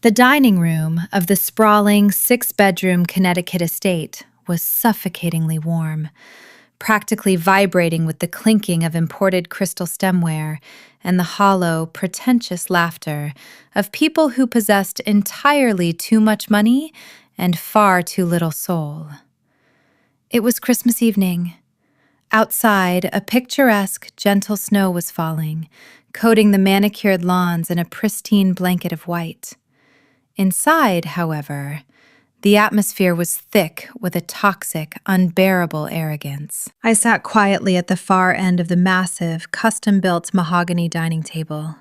The dining room of the sprawling six-bedroom Connecticut estate was suffocatingly warm, practically vibrating with the clinking of imported crystal stemware and the hollow, pretentious laughter of people who possessed entirely too much money and far too little soul. It was Christmas evening. Outside, a picturesque, gentle snow was falling, coating the manicured lawns in a pristine blanket of white. Inside, however, the atmosphere was thick with a toxic, unbearable arrogance. I sat quietly at the far end of the massive, custom-built mahogany dining table.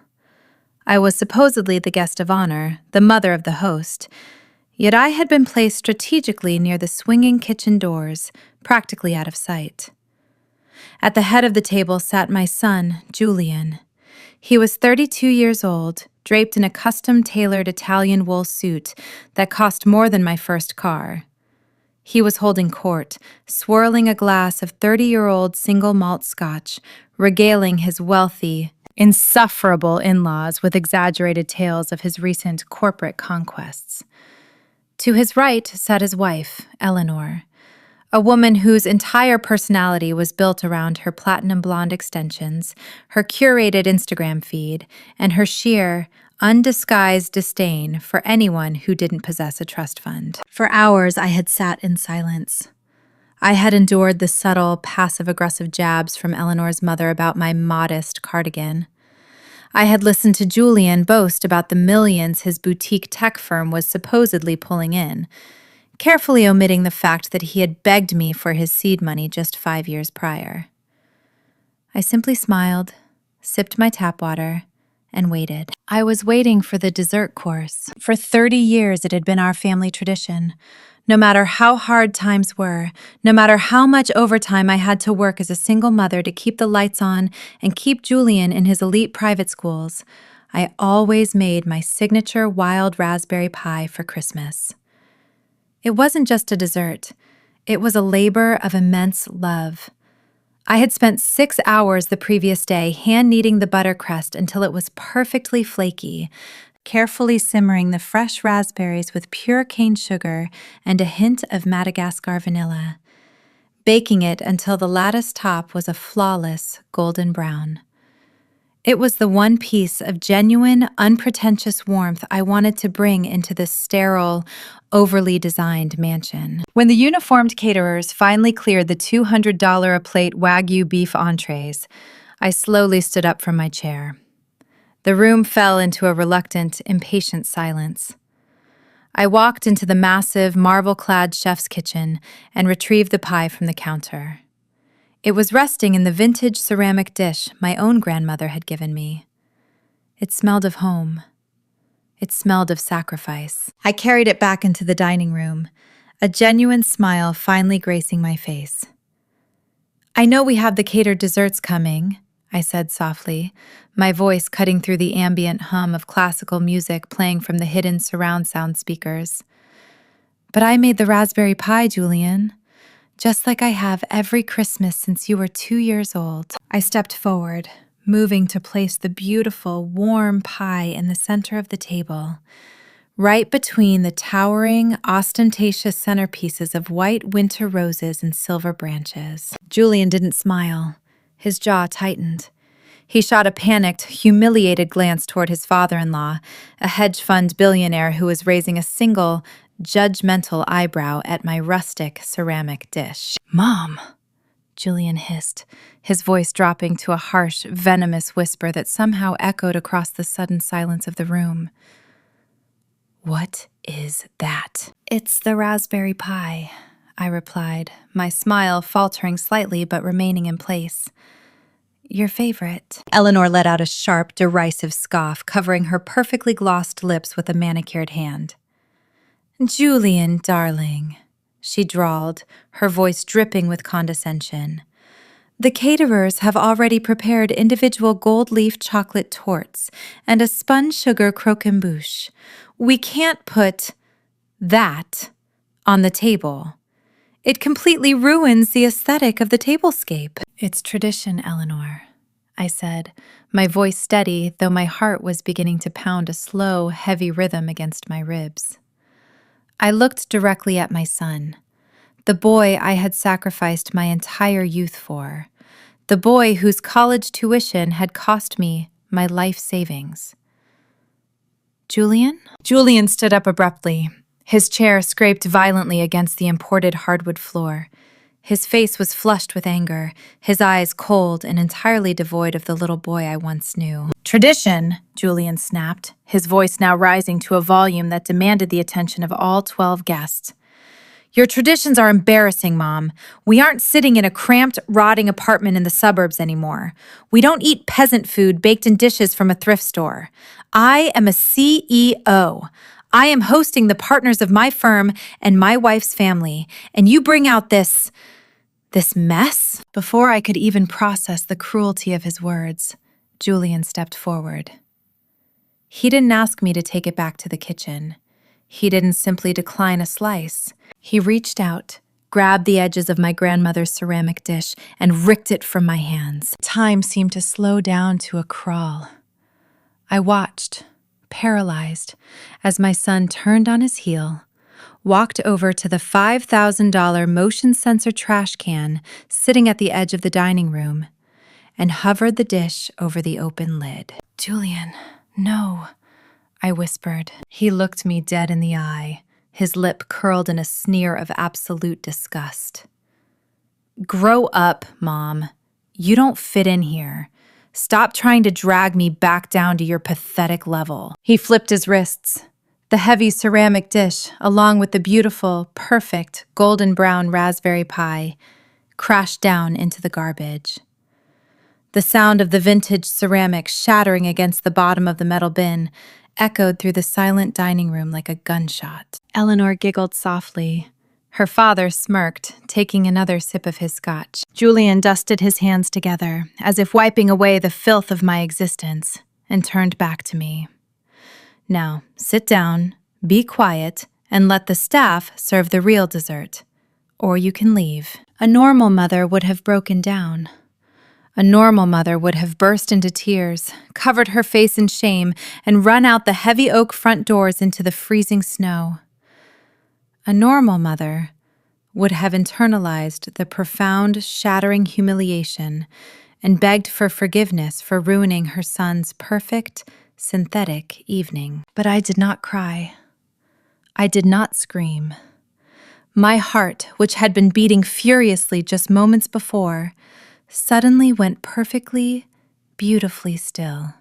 I was supposedly the guest of honor, the mother of the host, yet I had been placed strategically near the swinging kitchen doors, practically out of sight. At the head of the table sat my son, Julian. He was 32 years old, draped in a custom-tailored Italian wool suit that cost more than my first car. He was holding court, swirling a glass of 30-year-old single malt scotch, regaling his wealthy, insufferable in-laws with exaggerated tales of his recent corporate conquests. To his right sat his wife, Eleanor, a woman whose entire personality was built around her platinum blonde extensions, her curated Instagram feed, and her sheer, undisguised disdain for anyone who didn't possess a trust fund. For hours, I had sat in silence. I had endured the subtle, passive-aggressive jabs from Eleanor's mother about my modest cardigan. I had listened to Julian boast about the millions his boutique tech firm was supposedly pulling in, carefully omitting the fact that he had begged me for his seed money just 5 years prior. I simply smiled, sipped my tap water, and waited. I was waiting for the dessert course. For 30 years it had been our family tradition. No matter how hard times were, no matter how much overtime I had to work as a single mother to keep the lights on and keep Julian in his elite private schools, I always made my signature wild raspberry pie for Christmas. It wasn't just a dessert. It was a labor of immense love. I had spent 6 hours the previous day hand-kneading the butter crust until it was perfectly flaky, carefully simmering the fresh raspberries with pure cane sugar and a hint of Madagascar vanilla, baking it until the lattice top was a flawless golden brown. It was the one piece of genuine, unpretentious warmth I wanted to bring into this sterile, overly designed mansion. When the uniformed caterers finally cleared the $200 a plate Wagyu beef entrees, I slowly stood up from my chair. The room fell into a reluctant, impatient silence. I walked into the massive, marble-clad chef's kitchen and retrieved the pie from the counter. It was resting in the vintage ceramic dish my own grandmother had given me. It smelled of home. It smelled of sacrifice. I carried it back into the dining room, a genuine smile finally gracing my face. "I know we have the catered desserts coming," I said softly, my voice cutting through the ambient hum of classical music playing from the hidden surround sound speakers. "But I made the raspberry pie, Julian. Just like I have every Christmas since you were 2 years old." I stepped forward, moving to place the beautiful, warm pie in the center of the table, right between the towering, ostentatious centerpieces of white winter roses and silver branches. Julian didn't smile. His jaw tightened. He shot a panicked, humiliated glance toward his father-in-law, a hedge fund billionaire who was raising a single, judgmental eyebrow at my rustic ceramic dish. "Mom," Julian hissed, his voice dropping to a harsh, venomous whisper that somehow echoed across the sudden silence of the room. "What is that?" "It's the raspberry pie," I replied, my smile faltering slightly but remaining in place. "Your favorite." Eleanor let out a sharp, derisive scoff, covering her perfectly glossed lips with a manicured hand. "Julian, darling," she drawled, her voice dripping with condescension. "The caterers have already prepared individual gold leaf chocolate torts and a spun sugar croquembouche. We can't put that on the table. It completely ruins the aesthetic of the tablescape." "It's tradition, Eleanor," I said, my voice steady, though my heart was beginning to pound a slow, heavy rhythm against my ribs. I looked directly at my son, the boy I had sacrificed my entire youth for, the boy whose college tuition had cost me my life savings. Julian? Julian stood up abruptly. His chair scraped violently against the imported hardwood floor. His face was flushed with anger, his eyes cold and entirely devoid of the little boy I once knew. Tradition, Julian snapped, his voice now rising to a volume that demanded the attention of all 12 guests. Your traditions are embarrassing, Mom. We aren't sitting in a cramped, rotting apartment in the suburbs anymore. We don't eat peasant food baked in dishes from a thrift store. I am a CEO. I am hosting the partners of my firm and my wife's family, and you bring out this mess? Before I could even process the cruelty of his words, Julian stepped forward. He didn't ask me to take it back to the kitchen. He didn't simply decline a slice. He reached out, grabbed the edges of my grandmother's ceramic dish, and ripped it from my hands. Time seemed to slow down to a crawl. I watched, paralyzed, as my son turned on his heel, walked over to the $5,000 motion sensor trash can sitting at the edge of the dining room, and hovered the dish over the open lid. Julian, no, I whispered. He looked me dead in the eye, his lip curled in a sneer of absolute disgust. Grow up, Mom. You don't fit in here. Stop trying to drag me back down to your pathetic level. He flipped his wrists. The heavy ceramic dish, along with the beautiful, perfect, golden brown raspberry pie, crashed down into the garbage. The sound of the vintage ceramic shattering against the bottom of the metal bin echoed through the silent dining room like a gunshot. Eleanor giggled softly. Her father smirked, taking another sip of his scotch. Julian dusted his hands together, as if wiping away the filth of my existence, and turned back to me. Now, sit down, be quiet, and let the staff serve the real dessert. Or you can leave. A normal mother would have broken down. A normal mother would have burst into tears, covered her face in shame, and run out the heavy oak front doors into the freezing snow. A normal mother would have internalized the profound, shattering humiliation and begged for forgiveness for ruining her son's perfect, synthetic evening. But I did not cry. I did not scream. My heart, which had been beating furiously just moments before, suddenly went perfectly, beautifully still.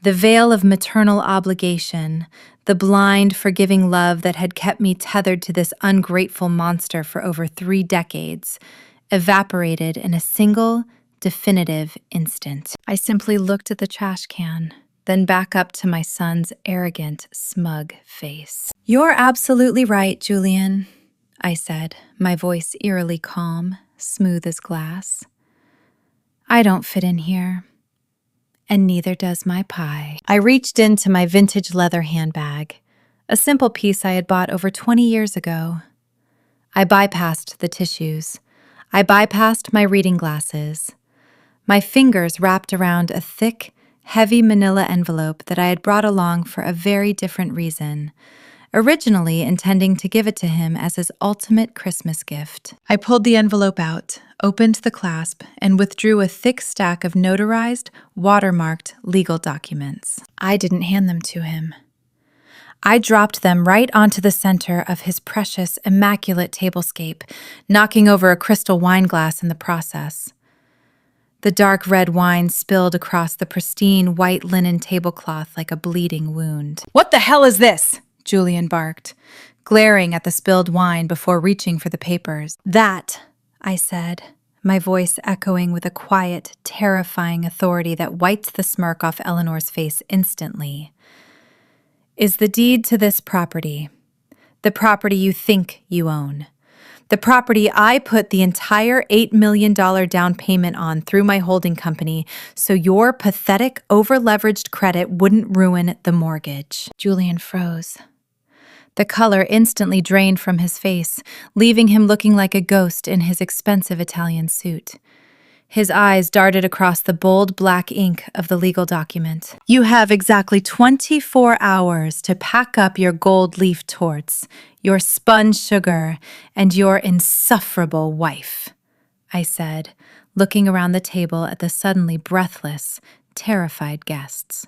The veil of maternal obligation, the blind, forgiving love that had kept me tethered to this ungrateful monster for over 3 decades, evaporated in a single, definitive instant. I simply looked at the trash can, then back up to my son's arrogant, smug face. You're absolutely right, Julian, I said, my voice eerily calm, smooth as glass. I don't fit in here. And neither does my pie. I reached into my vintage leather handbag, a simple piece I had bought over 20 years ago. I bypassed the tissues. I bypassed my reading glasses. My fingers wrapped around a thick, heavy manila envelope that I had brought along for a very different reason, originally intending to give it to him as his ultimate Christmas gift. I pulled the envelope out, opened the clasp, and withdrew a thick stack of notarized, watermarked legal documents. I didn't hand them to him. I dropped them right onto the center of his precious, immaculate tablescape, knocking over a crystal wine glass in the process. The dark red wine spilled across the pristine white linen tablecloth like a bleeding wound. "What the hell is this?" Julian barked, glaring at the spilled wine before reaching for the papers. "That," I said, my voice echoing with a quiet, terrifying authority that wiped the smirk off Eleanor's face instantly, "is the deed to this property. The property you think you own. The property I put the entire $8 million down payment on through my holding company so your pathetic, over-leveraged credit wouldn't ruin the mortgage." Julian froze. The color instantly drained from his face, leaving him looking like a ghost in his expensive Italian suit. His eyes darted across the bold black ink of the legal document. You have exactly 24 hours to pack up your gold leaf torts, your spun sugar, and your insufferable wife, I said, looking around the table at the suddenly breathless, terrified guests.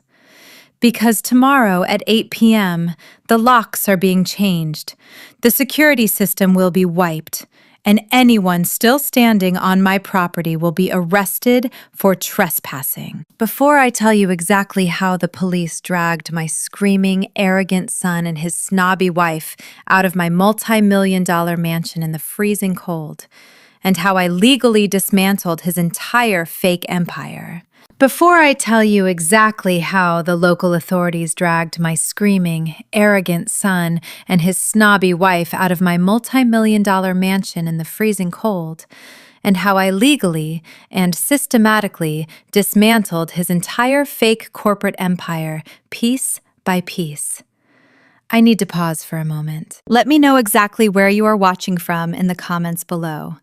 Because tomorrow at 8 p.m., the locks are being changed. The security system will be wiped, and anyone still standing on my property will be arrested for trespassing. Before I tell you exactly how the police dragged my screaming, arrogant son and his snobby wife out of my multi-million-dollar mansion in the freezing cold, and how I legally dismantled his entire fake empire. Before I tell you exactly how the local authorities dragged my screaming, arrogant son and his snobby wife out of my multi-million-dollar mansion in the freezing cold, and how I legally and systematically dismantled his entire fake corporate empire, piece by piece, I need to pause for a moment. Let me know exactly where you are watching from in the comments below.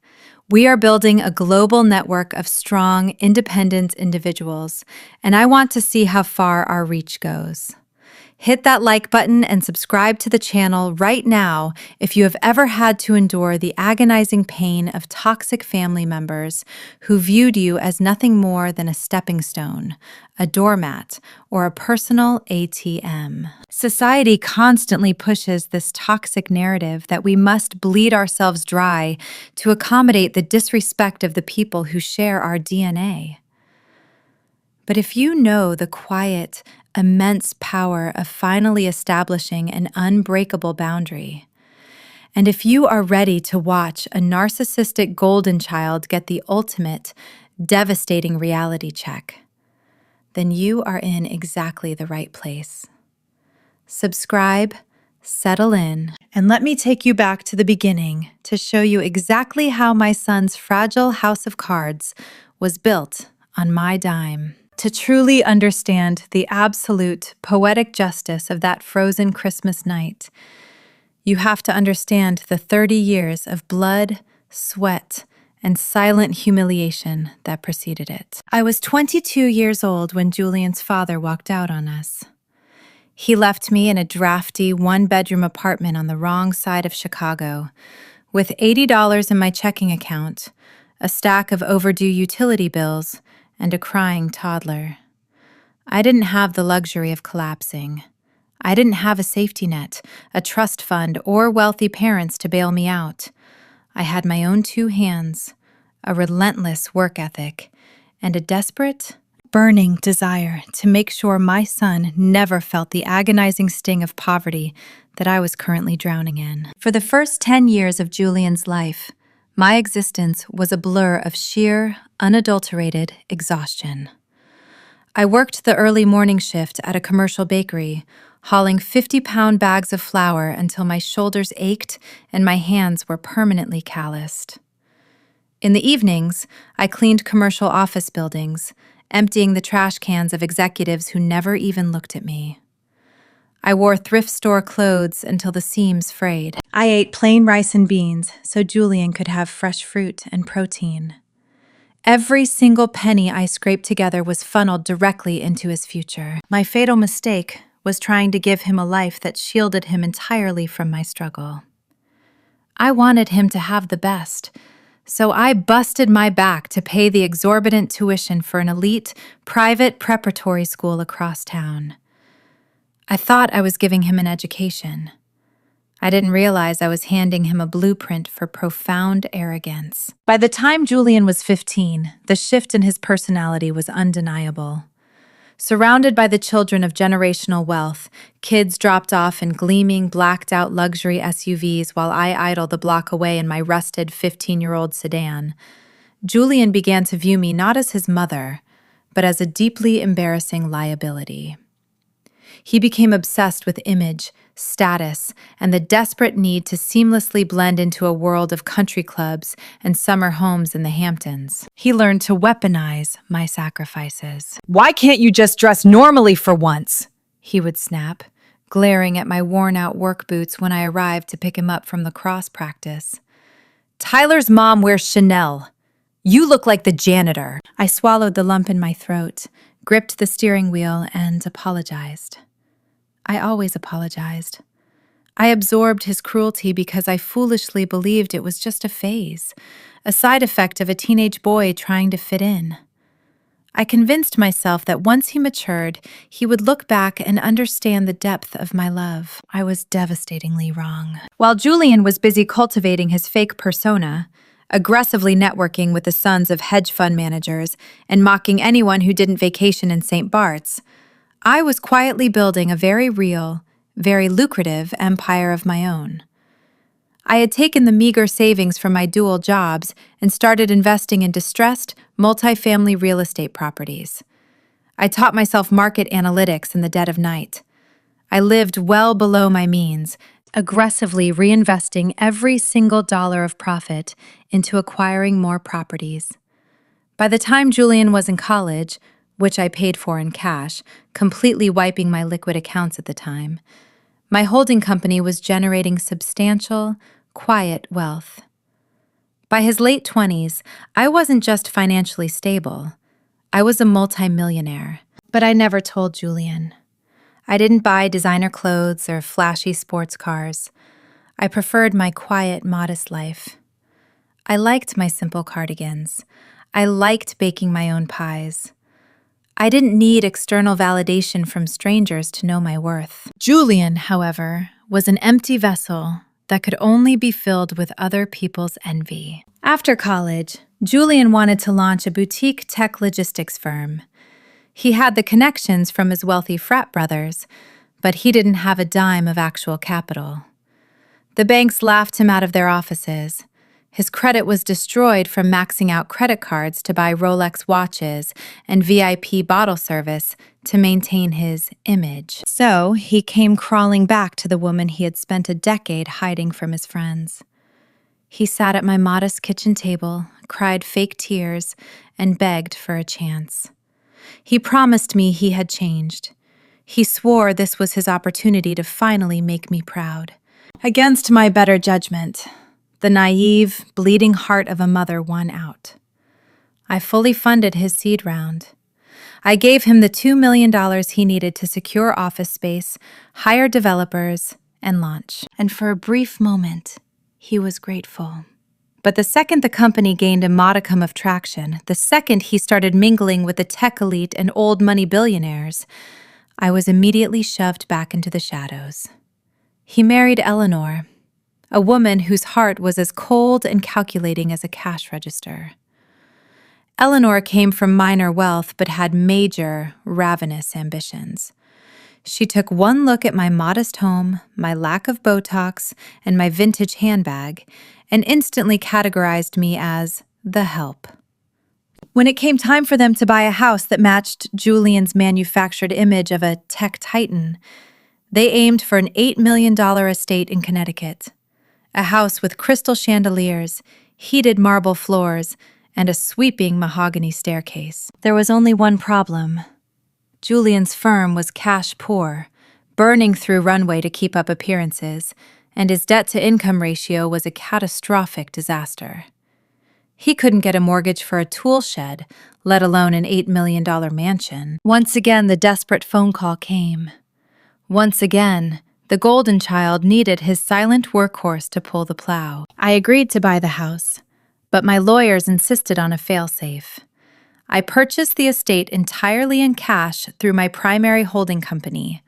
We are building a global network of strong, independent individuals, and I want to see how far our reach goes. Hit that like button and subscribe to the channel right now if you have ever had to endure the agonizing pain of toxic family members who viewed you as nothing more than a stepping stone, a doormat, or a personal ATM. Society constantly pushes this toxic narrative that we must bleed ourselves dry to accommodate the disrespect of the people who share our DNA. But if you know the quiet, immense power of finally establishing an unbreakable boundary, and if you are ready to watch a narcissistic golden child get the ultimate, devastating reality check, then you are in exactly the right place. Subscribe, settle in, and let me take you back to the beginning to show you exactly how my son's fragile house of cards was built on my dime. To truly understand the absolute poetic justice of that frozen Christmas night, you have to understand the 30 years of blood, sweat, and silent humiliation that preceded it. I was 22 years old when Julian's father walked out on us. He left me in a drafty one-bedroom apartment on the wrong side of Chicago, with $80 in my checking account, a stack of overdue utility bills, and a crying toddler. I didn't have the luxury of collapsing. I didn't have a safety net, a trust fund, or wealthy parents to bail me out. I had my own two hands, a relentless work ethic, and a desperate, burning desire to make sure my son never felt the agonizing sting of poverty that I was currently drowning in. For the first 10 years of Julian's life, my existence was a blur of sheer, unadulterated exhaustion. I worked the early morning shift at a commercial bakery, hauling 50-pound bags of flour until my shoulders ached and my hands were permanently calloused. In the evenings, I cleaned commercial office buildings, emptying the trash cans of executives who never even looked at me. I wore thrift store clothes until the seams frayed. I ate plain rice and beans so Julian could have fresh fruit and protein. Every single penny I scraped together was funneled directly into his future. My fatal mistake was trying to give him a life that shielded him entirely from my struggle. I wanted him to have the best, so I busted my back to pay the exorbitant tuition for an elite, private preparatory school across town. I thought I was giving him an education. I didn't realize I was handing him a blueprint for profound arrogance. By the time Julian was 15, the shift in his personality was undeniable. Surrounded by the children of generational wealth, kids dropped off in gleaming, blacked-out luxury SUVs while I idled a block away in my rusted 15-year-old sedan, Julian began to view me not as his mother, but as a deeply embarrassing liability. He became obsessed with image, status, and the desperate need to seamlessly blend into a world of country clubs and summer homes in the Hamptons. He learned to weaponize my sacrifices. "Why can't you just dress normally for once?" he would snap, glaring at my worn-out work boots when I arrived to pick him up from lacrosse practice. "Tyler's mom wears Chanel. You look like the janitor. I swallowed the lump in my throat, gripped the steering wheel, and apologized. I always apologized. I absorbed his cruelty because I foolishly believed it was just a phase, a side effect of a teenage boy trying to fit in. I convinced myself that once he matured, he would look back and understand the depth of my love. I was devastatingly wrong. While Julian was busy cultivating his fake persona, aggressively networking with the sons of hedge fund managers and mocking anyone who didn't vacation in St. Bart's, I was quietly building a very real, very lucrative empire of my own. I had taken the meager savings from my dual jobs and started investing in distressed, multifamily real estate properties. I taught myself market analytics in the dead of night. I lived well below my means, aggressively reinvesting every single dollar of profit into acquiring more properties. By the time Julian was in college, which I paid for in cash, completely wiping my liquid accounts at the time, my holding company was generating substantial, quiet wealth. By his late 20s, I wasn't just financially stable. I was a multimillionaire. But I never told Julian. I didn't buy designer clothes or flashy sports cars. I preferred my quiet, modest life. I liked my simple cardigans. I liked baking my own pies. I didn't need external validation from strangers to know my worth. Julian, however, was an empty vessel that could only be filled with other people's envy. After college, Julian wanted to launch a boutique tech logistics firm. He had the connections from his wealthy frat brothers, but he didn't have a dime of actual capital. The banks laughed him out of their offices. His credit was destroyed from maxing out credit cards to buy Rolex watches and VIP bottle service to maintain his image. So he came crawling back to the woman he had spent a decade hiding from his friends. He sat at my modest kitchen table, cried fake tears, and begged for a chance. He promised me he had changed. He swore this was his opportunity to finally make me proud. Against my better judgment, the naive, bleeding heart of a mother won out. I fully funded his seed round. I gave him the $2 million he needed to secure office space, hire developers, and launch. And for a brief moment, he was grateful. But the second the company gained a modicum of traction, the second he started mingling with the tech elite and old money billionaires, I was immediately shoved back into the shadows. He married Eleanor, a woman whose heart was as cold and calculating as a cash register. Eleanor came from minor wealth but had major, ravenous ambitions. She took one look at my modest home, my lack of Botox, and my vintage handbag, and instantly categorized me as the help. When it came time for them to buy a house that matched Julian's manufactured image of a tech titan, they aimed for an $8 million estate in Connecticut. A house with crystal chandeliers, heated marble floors, and a sweeping mahogany staircase. There was only one problem. Julian's firm was cash poor, burning through runway to keep up appearances, and his debt-to-income ratio was a catastrophic disaster. He couldn't get a mortgage for a tool shed, let alone an $8 million mansion. Once again, the desperate phone call came. Once again, the golden child needed his silent workhorse to pull the plow. I agreed to buy the house, but my lawyers insisted on a failsafe. I purchased the estate entirely in cash through my primary holding company.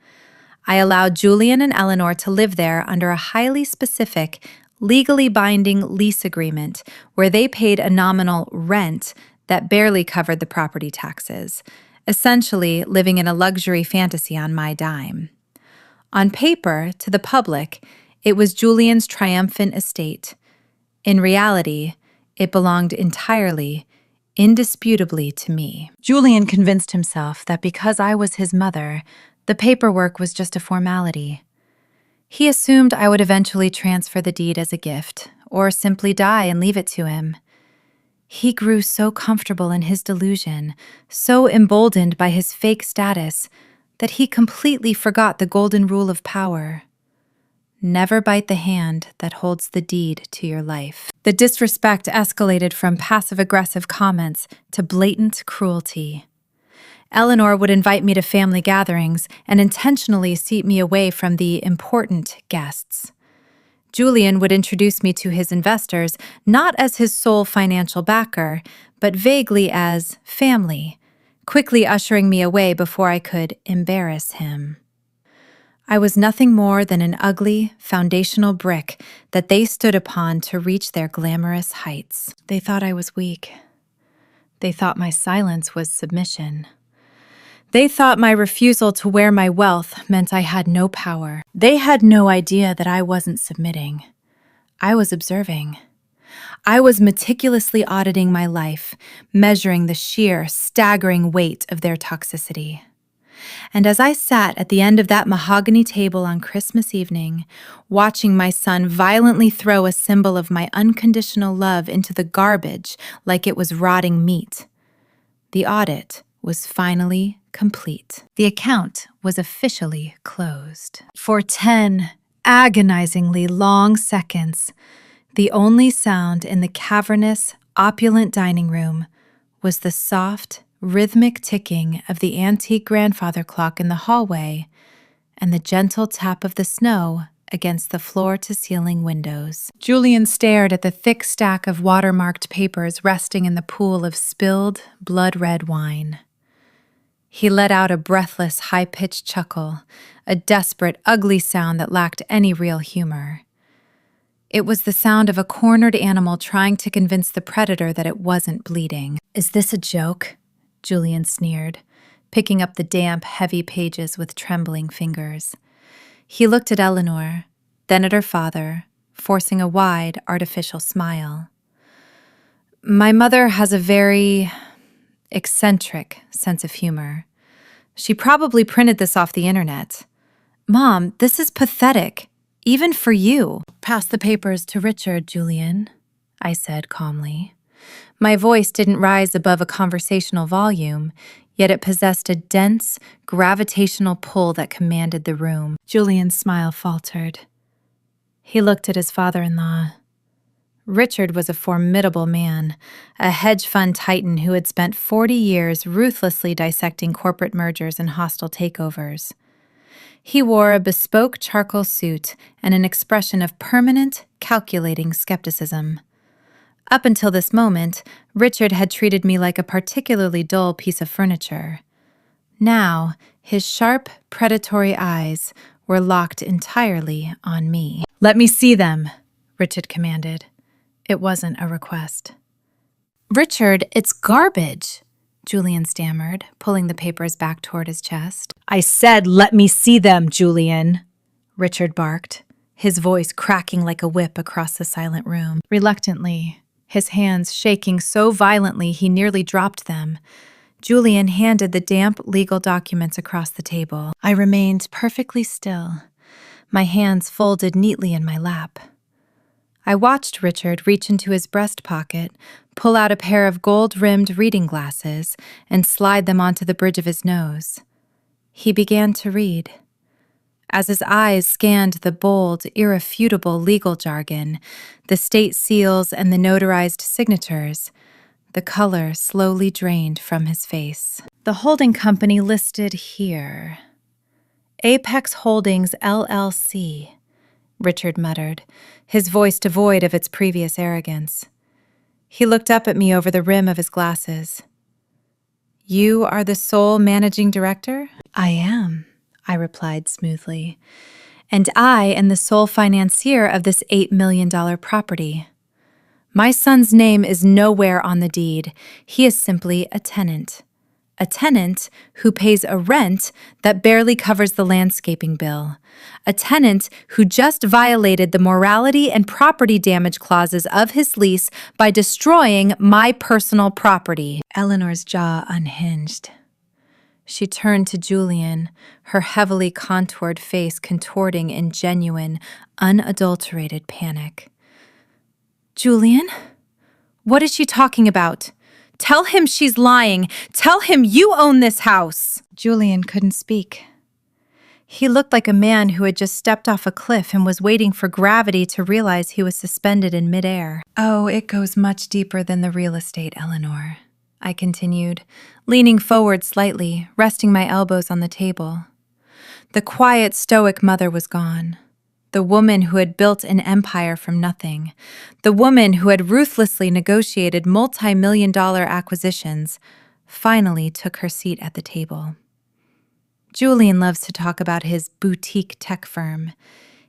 I allowed Julian and Eleanor to live there under a highly specific, legally binding lease agreement where they paid a nominal rent that barely covered the property taxes, essentially living in a luxury fantasy on my dime. On paper, to the public, it was Julian's triumphant estate. In reality, it belonged entirely, indisputably to me. Julian convinced himself that because I was his mother, the paperwork was just a formality. He assumed I would eventually transfer the deed as a gift, or simply die and leave it to him. He grew so comfortable in his delusion, so emboldened by his fake status, that he completely forgot the golden rule of power. Never bite the hand that holds the deed to your life. The disrespect escalated from passive-aggressive comments to blatant cruelty. Eleanor would invite me to family gatherings and intentionally seat me away from the important guests. Julian would introduce me to his investors not as his sole financial backer, but vaguely as family, quickly ushering me away before I could embarrass him. I was nothing more than an ugly, foundational brick that they stood upon to reach their glamorous heights. They thought I was weak. They thought my silence was submission. They thought my refusal to wear my wealth meant I had no power. They had no idea that I wasn't submitting. I was observing. I was meticulously auditing my life, measuring the sheer, staggering weight of their toxicity. And as I sat at the end of that mahogany table on Christmas evening, watching my son violently throw a symbol of my unconditional love into the garbage like it was rotting meat, the audit was finally complete. The account was officially closed. For 10 agonizingly long seconds, the only sound in the cavernous, opulent dining room was the soft, rhythmic ticking of the antique grandfather clock in the hallway and the gentle tap of the snow against the floor-to-ceiling windows. Julian stared at the thick stack of watermarked papers resting in the pool of spilled, blood-red wine. He let out a breathless, high-pitched chuckle, a desperate, ugly sound that lacked any real humor. It was the sound of a cornered animal trying to convince the predator that it wasn't bleeding. "Is this a joke?" Julian sneered, picking up the damp, heavy pages with trembling fingers. He looked at Eleanor, then at her father, forcing a wide, artificial smile. "My mother has a very eccentric sense of humor. She probably printed this off the internet. Mom, this is pathetic, even for you." "Pass the papers to Richard, Julian," I said calmly. My voice didn't rise above a conversational volume, yet it possessed a dense, gravitational pull that commanded the room. Julian's smile faltered. He looked at his father-in-law. Richard was a formidable man, a hedge fund titan who had spent 40 years ruthlessly dissecting corporate mergers and hostile takeovers. He wore a bespoke charcoal suit and an expression of permanent, calculating skepticism. Up until this moment, Richard had treated me like a particularly dull piece of furniture. Now, his sharp, predatory eyes were locked entirely on me. "Let me see them," Richard commanded. It wasn't a request. "Richard, it's garbage," Julian stammered, pulling the papers back toward his chest. "I said, let me see them, Julian," Richard barked, his voice cracking like a whip across the silent room. Reluctantly, his hands shaking so violently he nearly dropped them, Julian handed the damp legal documents across the table. I remained perfectly still, my hands folded neatly in my lap. I watched Richard reach into his breast pocket, pull out a pair of gold-rimmed reading glasses, and slide them onto the bridge of his nose. He began to read. As his eyes scanned the bold, irrefutable legal jargon, the state seals and the notarized signatures, the color slowly drained from his face. "The holding company listed here. Apex Holdings, LLC," Richard muttered, his voice devoid of its previous arrogance. He looked up at me over the rim of his glasses. "You are the sole managing director?" "I am," I replied smoothly. "And I am the sole financier of this $8 million property. My son's name is nowhere on the deed. He is simply a tenant. A tenant who pays a rent that barely covers the landscaping bill. A tenant who just violated the morality and property damage clauses of his lease by destroying my personal property." Eleanor's jaw unhinged. She turned to Julian, her heavily contoured face contorting in genuine, unadulterated panic. "Julian? What is she talking about? Tell him she's lying. Tell him you own this house." Julian couldn't speak. He looked like a man who had just stepped off a cliff and was waiting for gravity to realize he was suspended in midair. "Oh, it goes much deeper than the real estate, Eleanor," I continued, leaning forward slightly, resting my elbows on the table. The quiet, stoic mother was gone. The woman who had built an empire from nothing. The woman who had ruthlessly negotiated multi-million-dollar acquisitions finally took her seat at the table. Julian loves to talk about his boutique tech firm.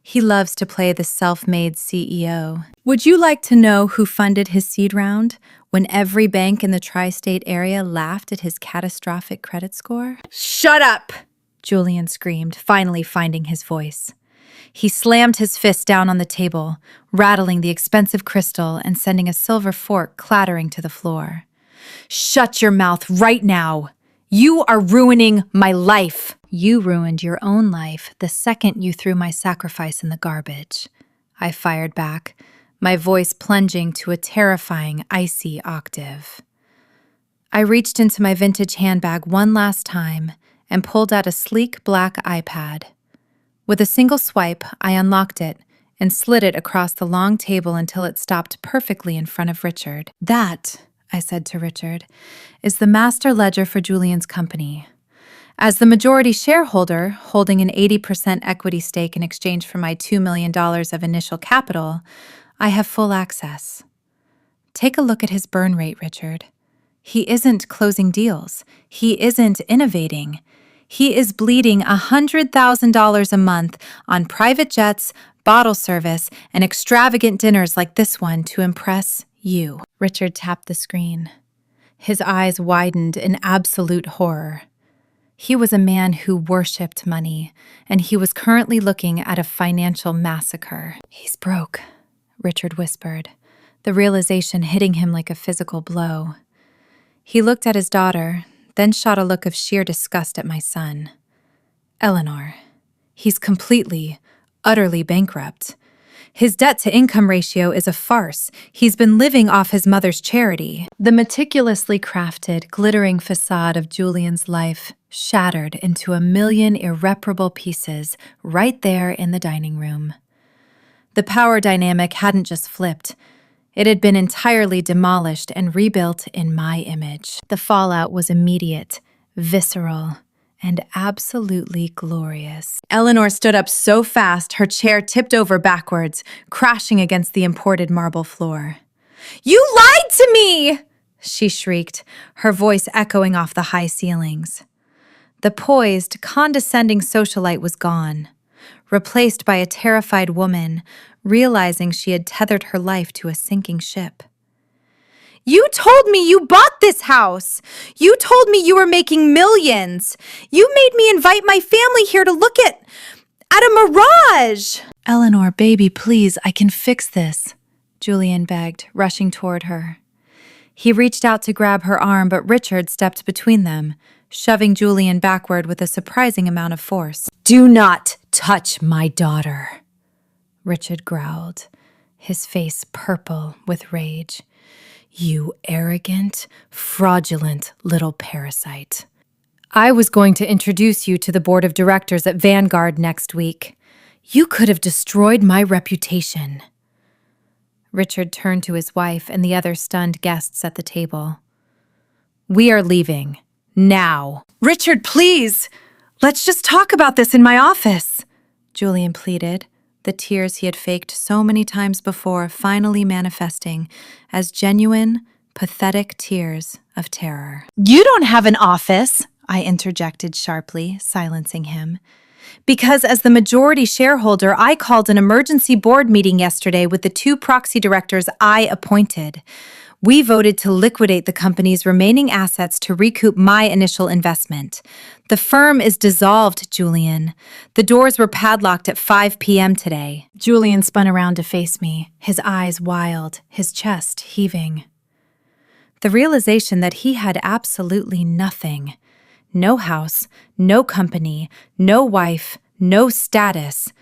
He loves to play the self-made CEO. Would you like to know who funded his seed round when every bank in the tri-state area laughed at his catastrophic credit score? "Shut up!" Julian screamed, finally finding his voice. He slammed his fist down on the table, rattling the expensive crystal and sending a silver fork clattering to the floor. "Shut your mouth right now! You are ruining my life!" "You ruined your own life the second you threw my sacrifice in the garbage," I fired back, my voice plunging to a terrifying, icy octave. I reached into my vintage handbag one last time and pulled out a sleek black iPad. With a single swipe, I unlocked it and slid it across the long table until it stopped perfectly in front of Richard. "That," I said to Richard, "is the master ledger for Julian's company. As the majority shareholder, holding an 80% equity stake in exchange for my $2 million of initial capital, I have full access. Take a look at his burn rate, Richard. He isn't closing deals. He isn't innovating. He is bleeding $100,000 a month on private jets, bottle service, and extravagant dinners like this one to impress you." Richard tapped the screen. His eyes widened in absolute horror. He was a man who worshipped money, and he was currently looking at a financial massacre. "He's broke," Richard whispered, the realization hitting him like a physical blow. He looked at his daughter, then shot a look of sheer disgust at my son. "Eleanor, he's completely, utterly bankrupt. His debt-to-income ratio is a farce. He's been living off his mother's charity." The meticulously crafted, glittering facade of Julian's life shattered into a million irreparable pieces right there in the dining room. The power dynamic hadn't just flipped. It had been entirely demolished and rebuilt in my image. The fallout was immediate, visceral, and absolutely glorious. Eleanor stood up so fast her chair tipped over backwards, crashing against the imported marble floor. "You lied to me!" she shrieked, her voice echoing off the high ceilings. The poised, condescending socialite was gone, replaced by a terrified woman, realizing she had tethered her life to a sinking ship. "You told me you bought this house! You told me you were making millions! You made me invite my family here to look at a mirage!" "Eleanor, baby, please, I can fix this," Julian begged, rushing toward her. He reached out to grab her arm, but Richard stepped between them, shoving Julian backward with a surprising amount of force. "Do not touch my daughter," Richard growled, his face purple with rage. "You arrogant, fraudulent little parasite. I was going to introduce you to the board of directors at Vanguard next week. You could have destroyed my reputation." Richard turned to his wife and the other stunned guests at the table. "We are leaving. Now." "Richard, please! Let's just talk about this in my office," Julian pleaded, the tears he had faked so many times before finally manifesting as genuine, pathetic tears of terror. "You don't have an office," I interjected sharply, silencing him. "Because as the majority shareholder, I called an emergency board meeting yesterday with the 2 proxy directors I appointed. We voted to liquidate the company's remaining assets to recoup my initial investment. The firm is dissolved, Julian. The doors were padlocked at 5 p.m. today." Julian spun around to face me, his eyes wild, his chest heaving. The realization that he had absolutely nothing. No house, no company, no wife, no status,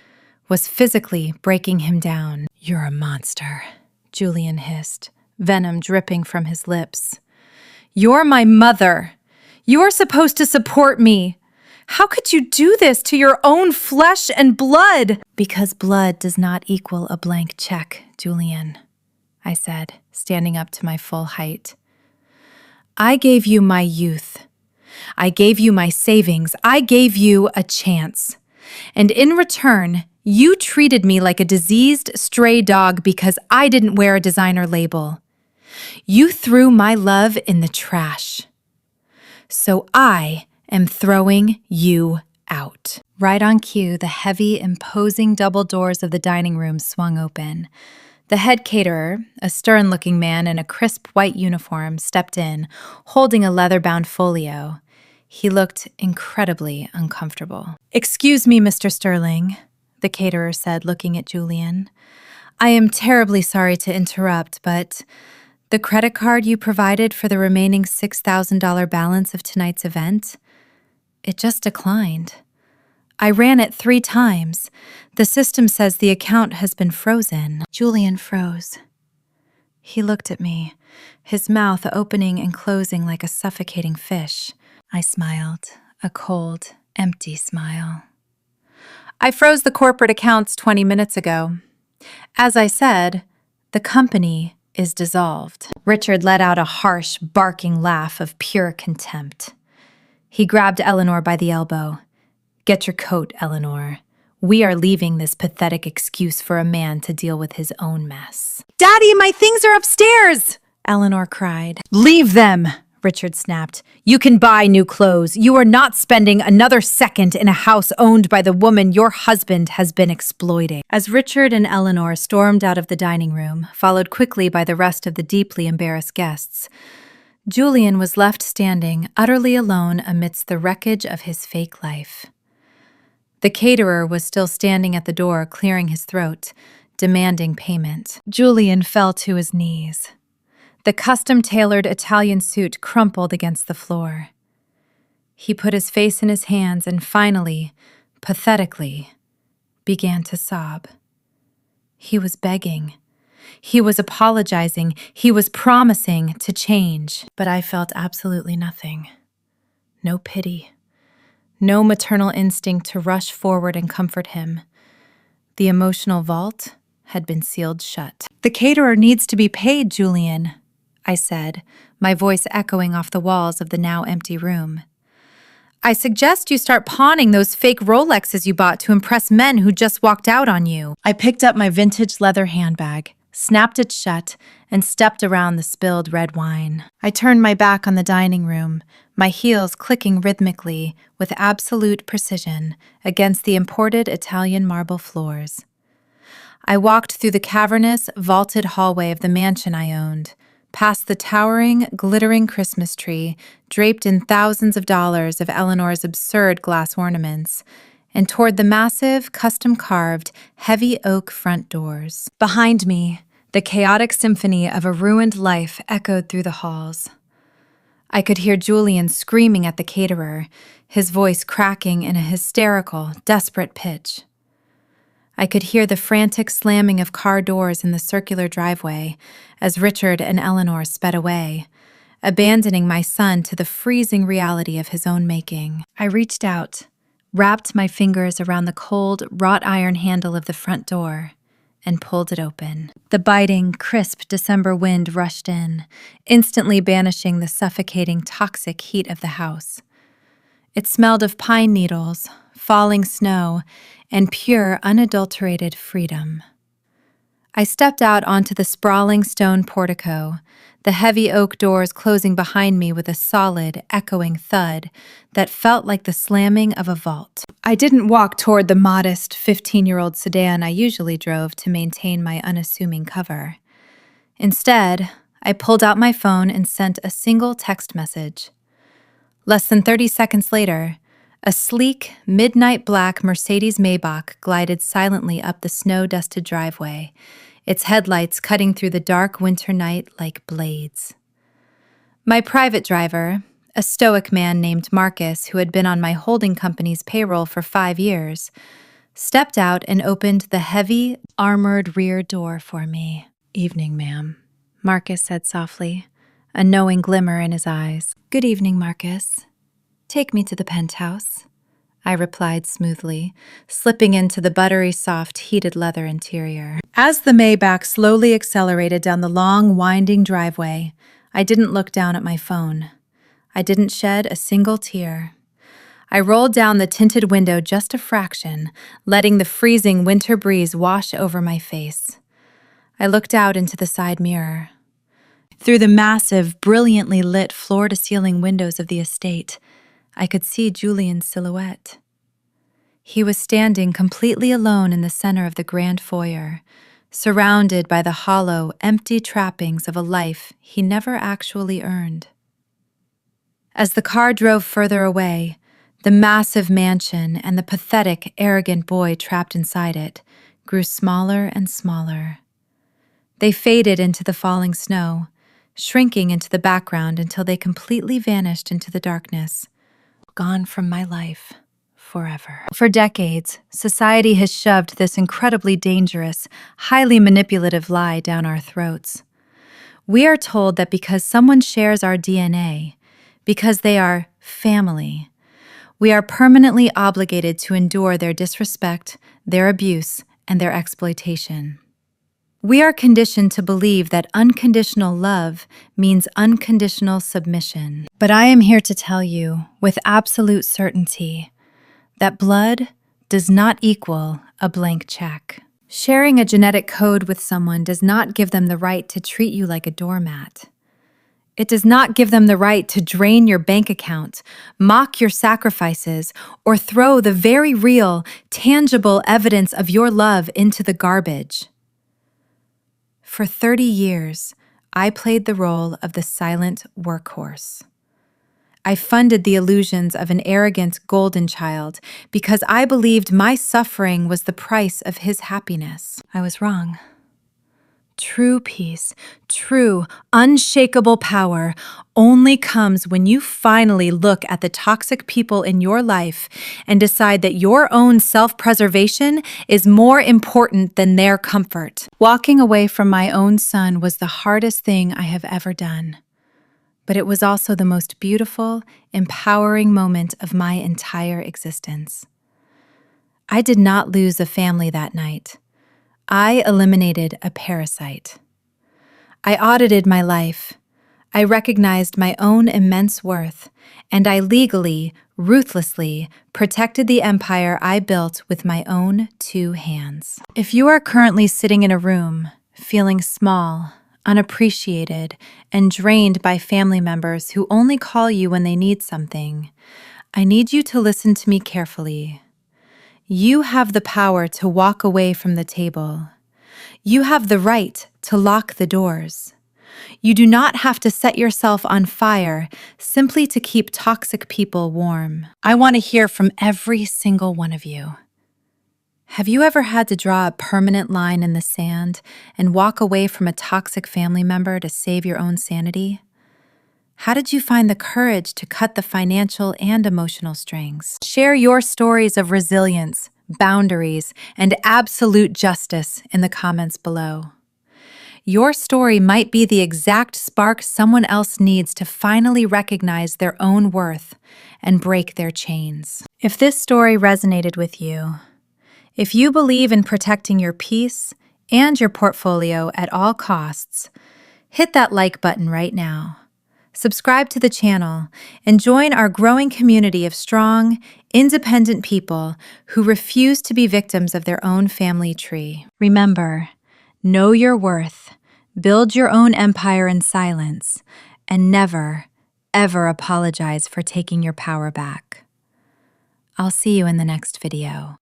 was physically breaking him down. "You're a monster," Julian hissed, venom dripping from his lips. "You're my mother. You're supposed to support me. How could you do this to your own flesh and blood? Because blood does not equal a blank check, Julian, I said, standing up to my full height. I gave you my youth. I gave you my savings. I gave you a chance. And in return, you treated me like a diseased stray dog because I didn't wear a designer label. You threw my love in the trash. So I am throwing you out. Right on cue, the heavy, imposing double doors of the dining room swung open. The head caterer, a stern-looking man in a crisp white uniform, stepped in, holding a leather-bound folio. He looked incredibly uncomfortable. "Excuse me, Mr. Sterling," the caterer said, looking at Julian. "I am terribly sorry to interrupt, but the credit card you provided for the remaining $6,000 balance of tonight's event, it just declined. I ran it 3 times. The system says the account has been frozen." Julian froze. He looked at me, his mouth opening and closing like a suffocating fish. I smiled, a cold, empty smile. "I froze the corporate accounts 20 minutes ago. As I said, the company is dissolved." Richard let out a harsh, barking laugh of pure contempt. He grabbed Eleanor by the elbow. "Get your coat, Eleanor. We are leaving this pathetic excuse for a man to deal with his own mess." "Daddy, my things are upstairs!" Eleanor cried. "Leave them!" Richard snapped. "You can buy new clothes. You are not spending another second in a house owned by the woman your husband has been exploiting." As Richard and Eleanor stormed out of the dining room, followed quickly by the rest of the deeply embarrassed guests, Julian was left standing utterly alone amidst the wreckage of his fake life. The caterer was still standing at the door, clearing his throat, demanding payment. Julian fell to his knees. The custom-tailored Italian suit crumpled against the floor. He put his face in his hands and finally, pathetically, began to sob. He was begging. He was apologizing. He was promising to change. But I felt absolutely nothing. No pity. No maternal instinct to rush forward and comfort him. The emotional vault had been sealed shut. "The caterer needs to be paid, Julian," I said, my voice echoing off the walls of the now empty room. "I suggest you start pawning those fake Rolexes you bought to impress men who just walked out on you." I picked up my vintage leather handbag, snapped it shut, and stepped around the spilled red wine. I turned my back on the dining room, my heels clicking rhythmically with absolute precision against the imported Italian marble floors. I walked through the cavernous, vaulted hallway of the mansion I owned, past the towering, glittering Christmas tree draped in thousands of dollars of Eleanor's absurd glass ornaments, and toward the massive, custom-carved, heavy oak front doors. Behind me, the chaotic symphony of a ruined life echoed through the halls. I could hear Julian screaming at the caterer, his voice cracking in a hysterical, desperate pitch. I could hear the frantic slamming of car doors in the circular driveway as Richard and Eleanor sped away, abandoning my son to the freezing reality of his own making. I reached out, wrapped my fingers around the cold, wrought iron handle of the front door, and pulled it open. The biting, crisp December wind rushed in, instantly banishing the suffocating, toxic heat of the house. It smelled of pine needles, falling snow, and pure, unadulterated freedom. I stepped out onto the sprawling stone portico, the heavy oak doors closing behind me with a solid, echoing thud that felt like the slamming of a vault. I didn't walk toward the modest 15-year-old sedan I usually drove to maintain my unassuming cover. Instead, I pulled out my phone and sent a single text message. Less than 30 seconds later, a sleek, midnight black Mercedes Maybach glided silently up the snow-dusted driveway, its headlights cutting through the dark winter night like blades. My private driver, a stoic man named Marcus who had been on my holding company's payroll for 5 years, stepped out and opened the heavy, armored rear door for me. "Evening, ma'am," Marcus said softly, a knowing glimmer in his eyes. "Good evening, Marcus. Take me to the penthouse," I replied smoothly, slipping into the buttery soft heated leather interior. As the Maybach slowly accelerated down the long, winding driveway, I didn't look down at my phone. I didn't shed a single tear. I rolled down the tinted window just a fraction, letting the freezing winter breeze wash over my face. I looked out into the side mirror. Through the massive, brilliantly lit floor-to-ceiling windows of the estate, I could see Julian's silhouette. He was standing completely alone in the center of the grand foyer, surrounded by the hollow, empty trappings of a life he never actually earned. As the car drove further away, the massive mansion and the pathetic, arrogant boy trapped inside it grew smaller and smaller. They faded into the falling snow, shrinking into the background until they completely vanished into the darkness, gone from my life forever. For decades, society has shoved this incredibly dangerous, highly manipulative lie down our throats. We are told that because someone shares our DNA, because they are family, we are permanently obligated to endure their disrespect, their abuse, and their exploitation. We are conditioned to believe that unconditional love means unconditional submission. But I am here to tell you, with absolute certainty, that blood does not equal a blank check. Sharing a genetic code with someone does not give them the right to treat you like a doormat. It does not give them the right to drain your bank account, mock your sacrifices, or throw the very real, tangible evidence of your love into the garbage. For 30 years, I played the role of the silent workhorse. I funded the illusions of an arrogant golden child because I believed my suffering was the price of his happiness. I was wrong. True peace, true, unshakable power only comes when you finally look at the toxic people in your life and decide that your own self-preservation is more important than their comfort. Walking away from my own son was the hardest thing I have ever done, but it was also the most beautiful, empowering moment of my entire existence. I did not lose a family that night. I eliminated a parasite. I audited my life. I recognized my own immense worth, and I legally, ruthlessly protected the empire I built with my own 2 hands. If you are currently sitting in a room, feeling small, unappreciated, and drained by family members who only call you when they need something, I need you to listen to me carefully. You have the power to walk away from the table. You have the right to lock the doors. You do not have to set yourself on fire simply to keep toxic people warm. I want to hear from every single one of you. Have you ever had to draw a permanent line in the sand and walk away from a toxic family member to save your own sanity? How did you find the courage to cut the financial and emotional strings? Share your stories of resilience, boundaries, and absolute justice in the comments below. Your story might be the exact spark someone else needs to finally recognize their own worth and break their chains. If this story resonated with you, if you believe in protecting your peace and your portfolio at all costs, hit that like button right now. Subscribe to the channel and join our growing community of strong, independent people who refuse to be victims of their own family tree. Remember, know your worth, build your own empire in silence, and never, ever apologize for taking your power back. I'll see you in the next video.